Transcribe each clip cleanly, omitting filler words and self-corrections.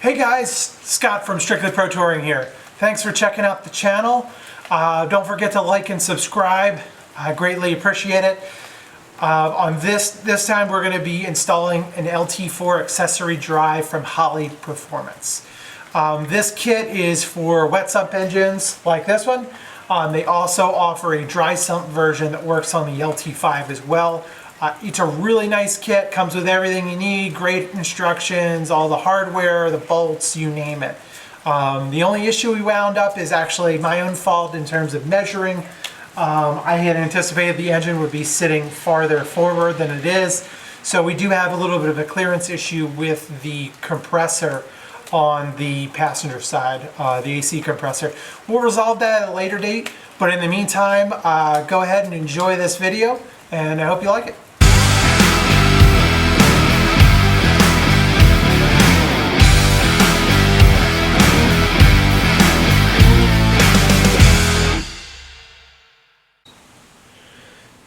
Hey guys, Scott from Strictly Pro Touring here. Thanks for checking out the channel. Don't forget to like and subscribe. I greatly appreciate it. On this time we're going to be installing an LT4 accessory drive from Holley Performance. This kit is for wet sump engines like this one. They also offer a dry sump version that works on the LT5 as well. It's a really nice kit, comes with everything you need, great instructions, all the hardware, the bolts, you name it. The only issue we wound up is actually my own fault in terms of measuring. I had anticipated the engine would be sitting farther forward than it is, so we do have a little bit of a clearance issue with the compressor on the passenger side, the AC compressor. We'll resolve that at a later date, but in the meantime, go ahead and enjoy this video, and I hope you like it.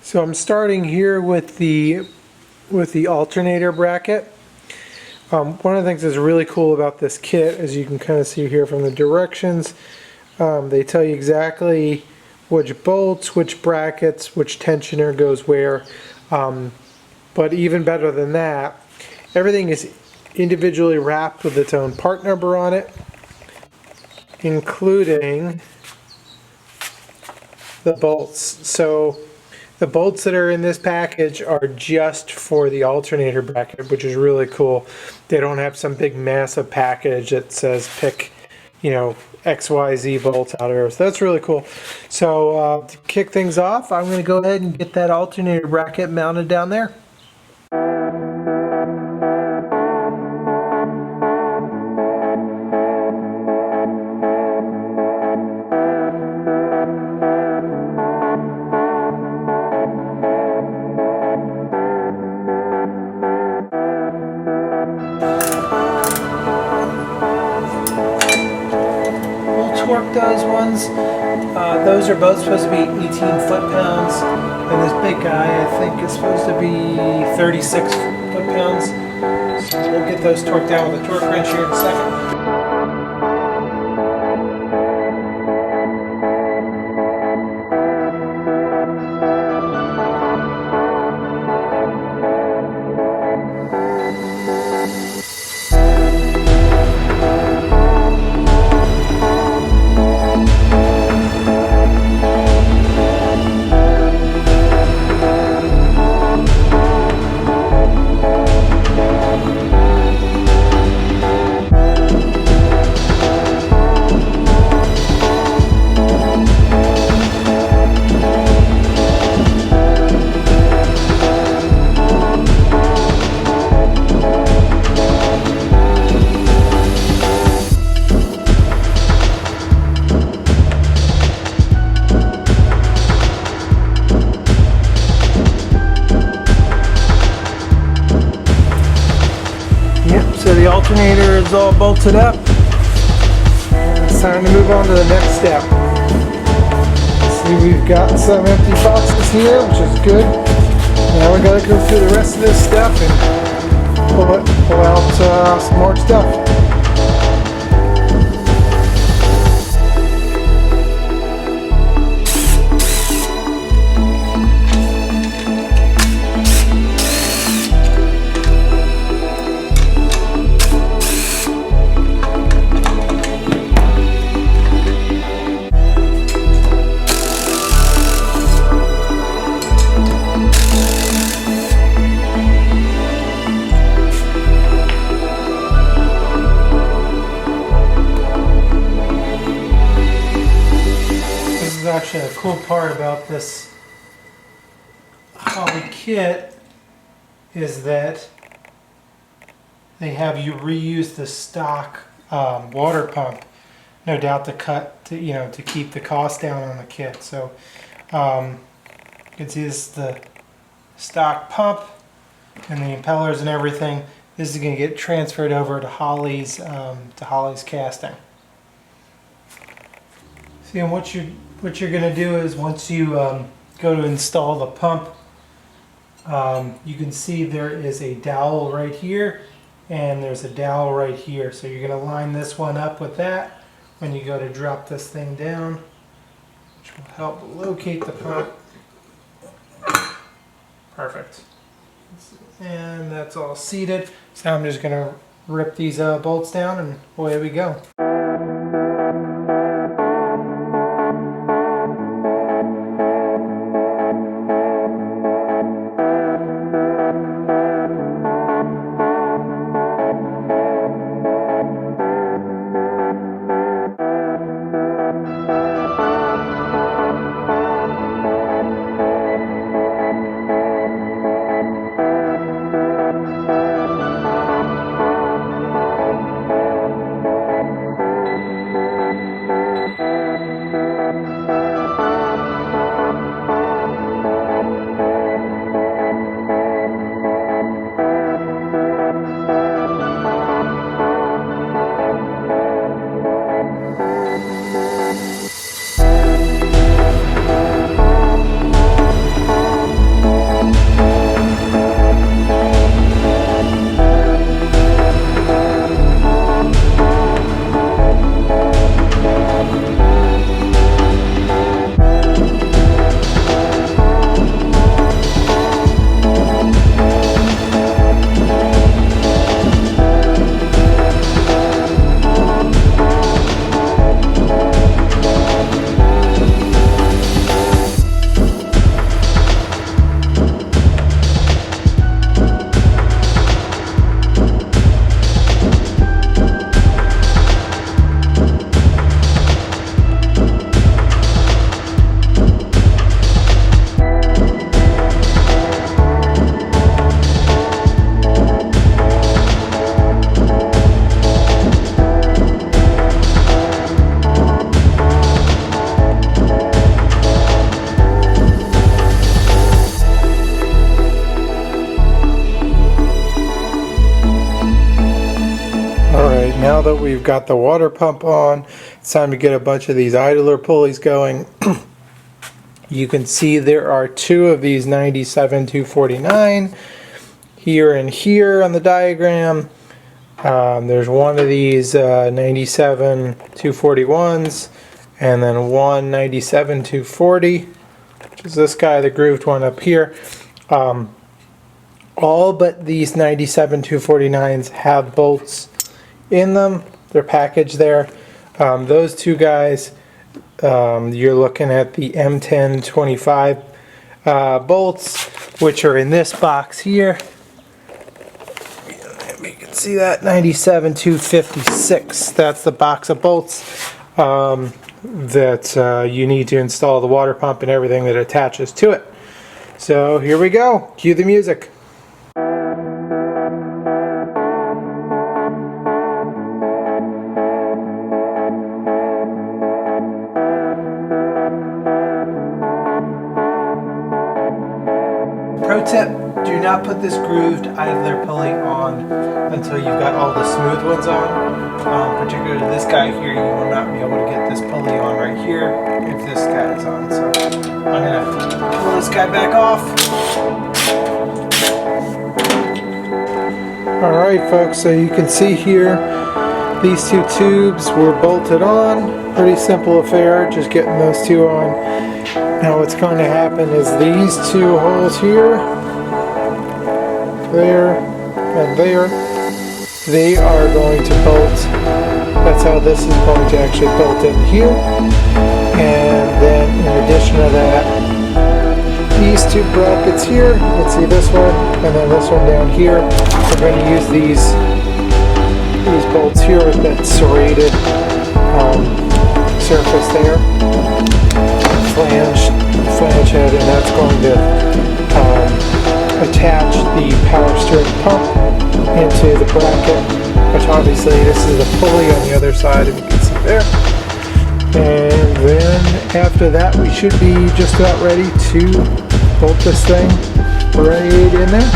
So I'm starting here with the alternator bracket. One of the things that's really cool about this kit, as you can kind of see here from the directions, they tell you exactly which bolts, which brackets, which tensioner goes where. But even better than that, everything is individually wrapped with its own part number on it, including the bolts. So the bolts that are in this package are just for the alternator bracket, which is really cool. They don't have some big massive package that says pick, you know, XYZ bolts out of here. So that's really cool. So to kick things off, I'm going to go ahead and get that alternator bracket mounted down there. Torque those ones. Those are both supposed to be 18 foot-pounds, and this big guy I think is supposed to be 36 foot-pounds. So we'll get those torqued down with a torque wrench here in a second. So the alternator is all bolted up. It's time to move on to the next step. See, we've got some empty boxes here, which is good. Now we gotta go through the rest of this stuff and pull out some more stuff. Actually, a cool part about this Holley kit is that they have you reuse the stock water pump, no doubt to keep the cost down on the kit. So you can see this is the stock pump and the impellers and everything. This is going to get transferred over to Holley's casting. See, and what you're going to do is once you go to install the pump, you can see there is a dowel right here and there's a dowel right here. So you're going to line this one up with that when you go to drop this thing down, which will help locate the pump. Perfect. And that's all seated. So I'm just going to rip these bolts down and away we go. Now that we've got the water pump on, it's time to get a bunch of these idler pulleys going. You can see there are two of these 97-249 here and here on the diagram. There's one of these 97-241s and then one 97-240, which is this guy, the grooved one up here. All but these 97-249s have bolts in them. They're packaged there. Those two guys, you're looking at the M1025 bolts, which are in this box here. You can see that 97-256. That's the box of bolts that you need to install the water pump and everything that attaches to it. So here we go. Cue the music. Pro tip, do not put this grooved idler pulley on until you've got all the smooth ones on. Particularly this guy here, you will not be able to get this pulley on right here if this guy is on. So I'm going to pull this guy back off. Alright folks, so you can see here these two tubes were bolted on. Pretty simple affair, just getting those two on. Now what's going to happen is these two holes here, there, and there, they are going to bolt. That's how this is going to actually bolt in here. And then in addition to that, these two brackets here, let's see this one, and then this one down here, we're going to use these bolts here with that serrated surface there. Flange head, and that's going to attach the power steering pump into the bracket, which obviously this is a pulley on the other side, if you can see there. And then after that we should be just about ready to bolt this thing right in there.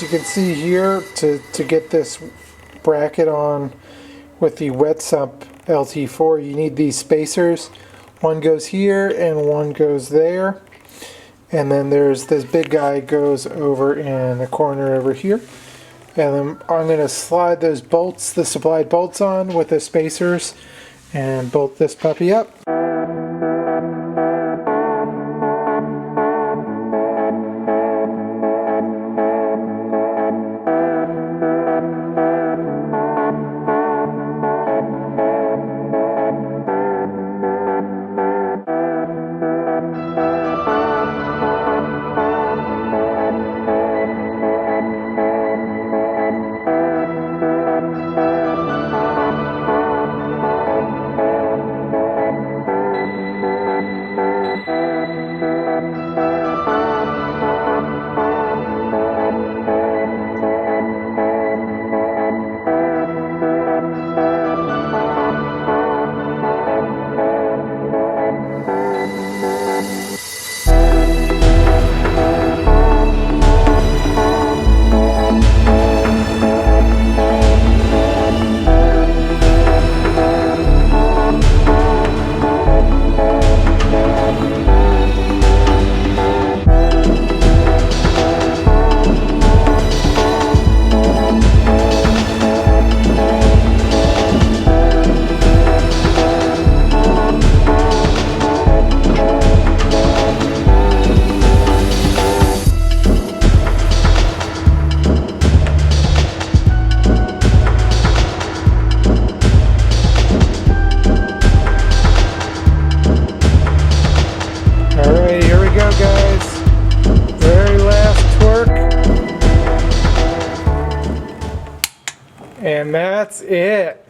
can see here, to get this bracket on with the wet sump LT4, you need these spacers. One goes here and one goes there. And then there's this big guy goes over in the corner over here. And then I'm going to slide those bolts, the supplied bolts on with the spacers and bolt this puppy up. And that's it.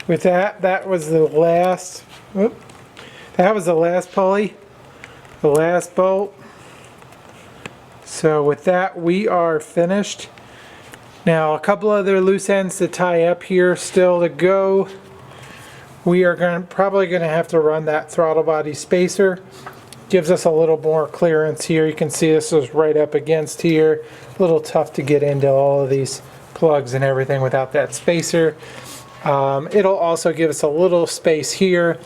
With that was the last, that was the last pulley, the last bolt. So with that, we are finished. Now a couple other loose ends to tie up here still to go. We are probably going to have to run that throttle body spacer. Gives us a little more clearance here. You can see this is right up against here. A little tough to get into all of these plugs and everything without that spacer. It'll also give us a little space here,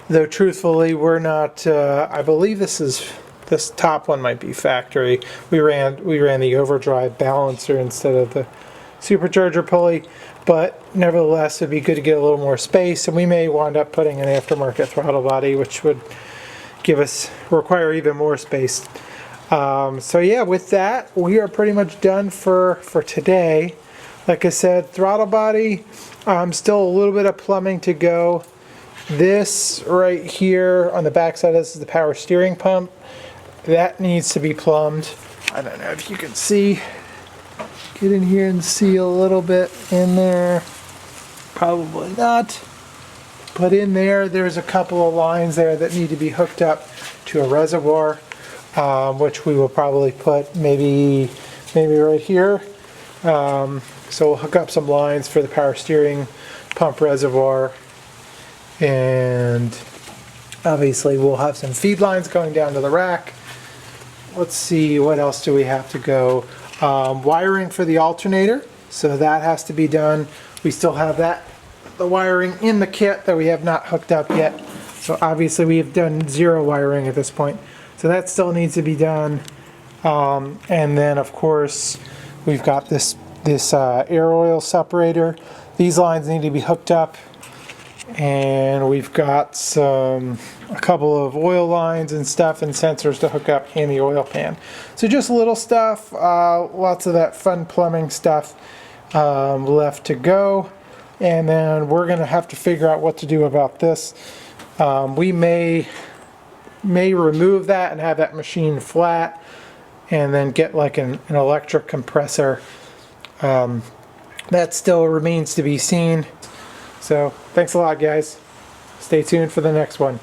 though truthfully we're not, I believe this top one might be factory. We ran the overdrive balancer instead of the supercharger pulley, but nevertheless it'd be good to get a little more space, and we may wind up putting an aftermarket throttle body, which would require even more space. So yeah, with that, we are pretty much done for today. Like I said, throttle body, still a little bit of plumbing to go. This right here on the back side, this is the power steering pump. That needs to be plumbed. I don't know if you can see. Get in here and see a little bit in there. Probably not. But in there, there's a couple of lines there that need to be hooked up to a reservoir. Which we will probably put maybe right here. So we'll hook up some lines for the power steering pump reservoir, and obviously we'll have some feed lines going down to the rack. Let's see, what else do we have to go? Wiring for the alternator, so that has to be done. We still have the wiring in the kit that we have not hooked up yet. So obviously we have done zero wiring at this point. So that still needs to be done. And then of course we've got this air oil separator. These lines need to be hooked up, and we've got a couple of oil lines and stuff and sensors to hook up in the oil pan. So just little stuff, lots of that fun plumbing stuff left to go. And then we're gonna have to figure out what to do about this. We may remove that and have that machine flat, and then get like an electric compressor. That still remains to be seen. So thanks a lot, guys. Stay tuned for the next one.